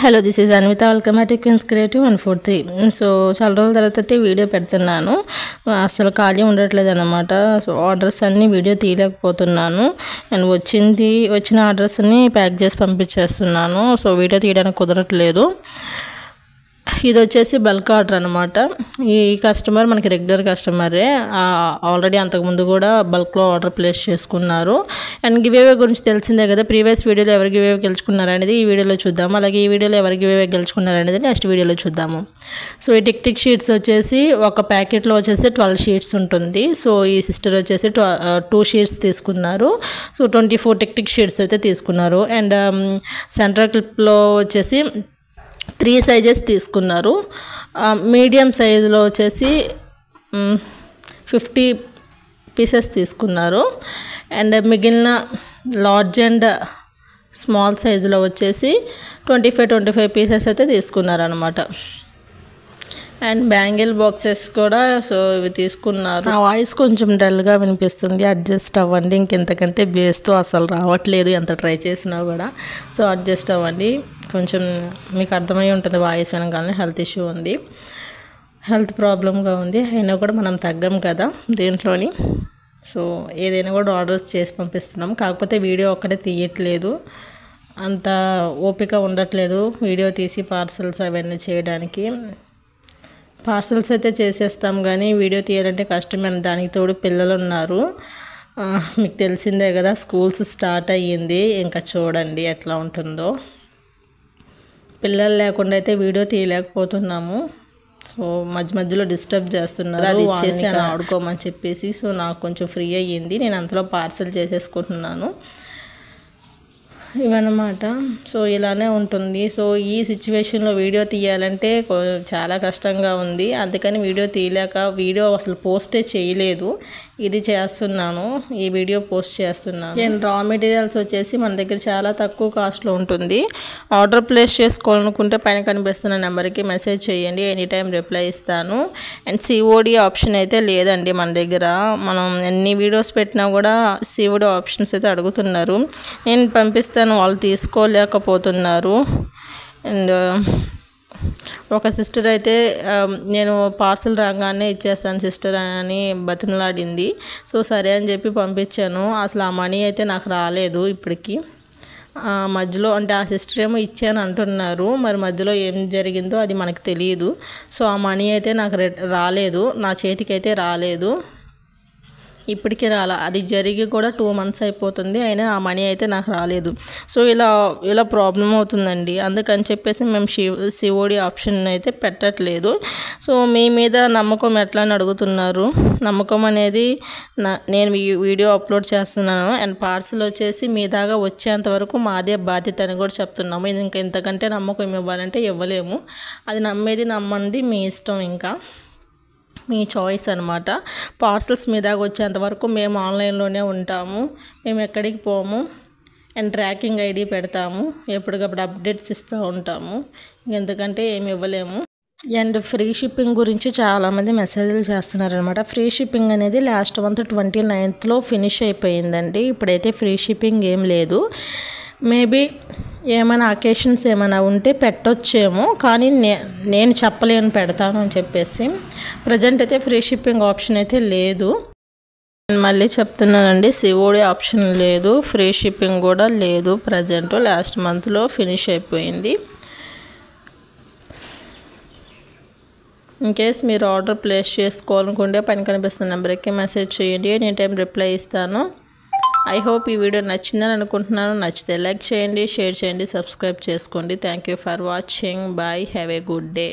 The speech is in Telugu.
Hello this is Anvitha welcome to Queens Creative 143. So చాలా రోజుల తర్వాత అయితే వీడియో పెడుతున్నాను. అసలు ఖాళీ ఉండట్లేదు అనమాట. సో ఆర్డర్స్ అన్నీ వీడియో తీయలేకపోతున్నాను. అండ్ వచ్చిన ఆర్డర్స్ని ప్యాక్ చేసి పంపించేస్తున్నాను. సో వీడియో తీయడానికి కుదరట్లేదు. ఇది వచ్చేసి బల్క్ ఆర్డర్ అనమాట. ఈ కస్టమర్ మనకి రెగ్యులర్ కస్టమరే. ఆల్రెడీ అంతకుముందు కూడా బల్క్లో ఆర్డర్ ప్లేస్ చేసుకున్నారు. అండ్ గివేవే గురించి తెలిసిందే కదా, ప్రీవియస్ వీడియోలో ఎవరు గివేవే గెలుచుకున్నారు అనేది ఈ వీడియోలో చూద్దాము. అలాగే ఈ వీడియోలో ఎవరు గివేవే గెలుచుకున్నారు అనేది నెక్స్ట్ వీడియోలో చూద్దాము. సో ఈ టిక్ షీట్స్ వచ్చేసి ఒక ప్యాకెట్లో వచ్చేసి 12 షీట్స్ ఉంటుంది. సో ఈ సిస్టర్ వచ్చేసి 2 షీట్స్ తీసుకున్నారు. సో 24 టిక్ షీట్స్ అయితే తీసుకున్నారు. అండ్ సెంటర్ క్లిప్లో వచ్చేసి 3 సైజెస్ తీసుకున్నారు. మీడియం సైజులో వచ్చేసి 50 పీసెస్ తీసుకున్నారు. అండ్ మిగిలిన లార్జ్ అండ్ స్మాల్ సైజులో వచ్చేసి 25 పీసెస్ అయితే తీసుకున్నారు అనమాట. అండ్ బ్యాంగిల్ బాక్సెస్ కూడా సో ఇవి తీసుకున్నారు. నా వాయిస్ కొంచెం డల్గా వినిపిస్తుంది, అడ్జస్ట్ అవ్వండి. ఇంకెంతకంటే బేస్తో అసలు రావట్లేదు ఎంత ట్రై చేసినా కూడా. సో అడ్జస్ట్ అవ్వండి. కొంచెం మీకు అర్థమై ఉంటుంది వాయిస్ వినగానే. హెల్త్ ఇష్యూ ఉంది, హెల్త్ ప్రాబ్లంగా ఉంది. అయినా కూడా మనం తగ్గం కదా దేంట్లోని. సో ఏదైనా కూడా ఆర్డర్స్ చేసి పంపిస్తున్నాం. కాకపోతే వీడియో ఒక్కటే తీయట్లేదు, అంత ఓపిక ఉండట్లేదు వీడియో తీసి పార్సల్స్ అవన్నీ చేయడానికి. పార్సల్స్ అయితే చేసేస్తాం కానీ వీడియో తీయాలంటే కష్టమైన. దానికి తోడు పిల్లలు ఉన్నారు. మీకు తెలిసిందే కదా, స్కూల్స్ స్టార్ట్ అయ్యింది. ఇంకా చూడండి ఎట్లా ఉంటుందో. పిల్లలు లేకుండా అయితే వీడియో తీయలేకపోతున్నాము. సో మధ్యలో డిస్టర్బ్ చేస్తున్నారు. అది ఇచ్చేసి అని ఆడుకోమని చెప్పేసి. సో నాకు కొంచెం ఫ్రీ అయ్యింది, నేను అంతలో పార్సల్ చేసేసుకుంటున్నాను ఇవన్నమాట. సో ఇలానే ఉంటుంది. సో ఈ సిచ్యువేషన్లో వీడియో తీయాలంటే చాలా కష్టంగా ఉంది. అందుకని వీడియో తీయలేక వీడియో అసలు పోస్టే చేయలేదు. ఇది చేస్తున్నాను, ఈ వీడియో పోస్ట్ చేస్తున్నాను. అండ్ రా మెటీరియల్స్ వచ్చేసి మన దగ్గర చాలా తక్కువ కాస్ట్లో ఉంటుంది. ఆర్డర్ ప్లేస్ చేసుకోవాలనుకుంటే పైన కనిపిస్తున్న నెంబర్కి మెసేజ్ చేయండి, ఎనీ టైం రిప్లై ఇస్తాను. అండ్ సిఓడి ఆప్షన్ అయితే లేదండి మన దగ్గర. మనం ఎన్ని వీడియోస్ పెట్టినా కూడా సిఓడి ఆప్షన్స్ అయితే అడుగుతున్నారు. నేను పంపిస్తాను, వాళ్ళు తీసుకోలేకపోతున్నారు. అండ్ ఒక సిస్టర్ అయితే నేను పార్సల్ రాగానే ఇచ్చేస్తాను సిస్టర్ అని బతిమలాడింది. సో సరే అని చెప్పి పంపించాను. అసలు ఆ మనీ అయితే నాకు రాలేదు ఇప్పటికి. మధ్యలో అంటే ఆ సిస్టర్ ఏమో ఇచ్చాను అంటున్నారు, మరి మధ్యలో ఏం జరిగిందో అది మనకు తెలియదు. సో ఆ మనీ అయితే నాకు రాలేదు, నా చేతికి అయితే రాలేదు, ఇప్పటికీ రాలా. అది జరిగి కూడా 2 months అయిపోతుంది, అయినా ఆ మనీ అయితే నాకు రాలేదు. సో ఇలా ప్రాబ్లం అవుతుందండి. అందుకని చెప్పేసి మేము సిఓడి ఆప్షన్ అయితే పెట్టట్లేదు. సో మీ మీద నమ్మకం ఎట్లా అని అడుగుతున్నారు. నమ్మకం అనేది నేను వీడియో అప్లోడ్ చేస్తున్నాను. అండ్ పార్సల్ వచ్చేసి మీ దాకా వచ్చేంత వరకు మాదే బాధ్యత అని కూడా చెప్తున్నాము. ఇంకా ఇంతకంటే నమ్మకం ఇవ్వాలంటే ఇవ్వలేము. అది నమ్మేది నమ్మంది మీ ఇష్టం, ఇంకా మీ చాయిస్ అనమాట. పార్సల్స్ మీ దాకా వచ్చేంతవరకు మేము ఆన్లైన్లోనే ఉంటాము, మేము ఎక్కడికి పోము. అండ్ ట్రాకింగ్ ఐడి పెడతాము, ఎప్పటికప్పుడు అప్డేట్స్ ఇస్తూ ఉంటాము. ఇంకెందుకంటే ఏమి ఇవ్వలేము. అండ్ ఫ్రీ షిప్పింగ్ గురించి చాలామంది మెసేజ్లు చేస్తున్నారనమాట. ఫ్రీ షిప్పింగ్ అనేది లాస్ట్ మంత్ 29th ఫినిష్ అయిపోయిందండి. ఇప్పుడైతే ఫ్రీ షిప్పింగ్ ఏం లేదు. మేబీ ఏమైనా అకేషన్స్ ఏమైనా ఉంటే పెట్టొచ్చేమో, కానీ నేను చెప్పలేను పెడతాను అని చెప్పేసి. ప్రజెంట్ అయితే ఫ్రీ షిప్పింగ్ ఆప్షన్ అయితే లేదు. మళ్ళీ చెప్తున్నానండి, సిఓడి ఆప్షన్ లేదు, ఫ్రీ షిప్పింగ్ కూడా లేదు ప్రజెంట్. లాస్ట్ మంత్లో ఫినిష్ అయిపోయింది. ఇన్కేస్ మీరు ఆర్డర్ ప్లేస్ చేసుకోవాలనుకుంటే పైన కనిపిస్తున్న నెంబర్కి మెసేజ్ చేయండి, ఎనీ టైం రిప్లై ఇస్తాను. ఐ హోప్ ఈ వీడియో నచ్చిందని అనుకుంటున్నాను. నచ్చితే లైక్ చేయండి, షేర్ చేయండి, సబ్స్క్రైబ్ చేసుకోండి. Thank you for watching. Bye, have a good day.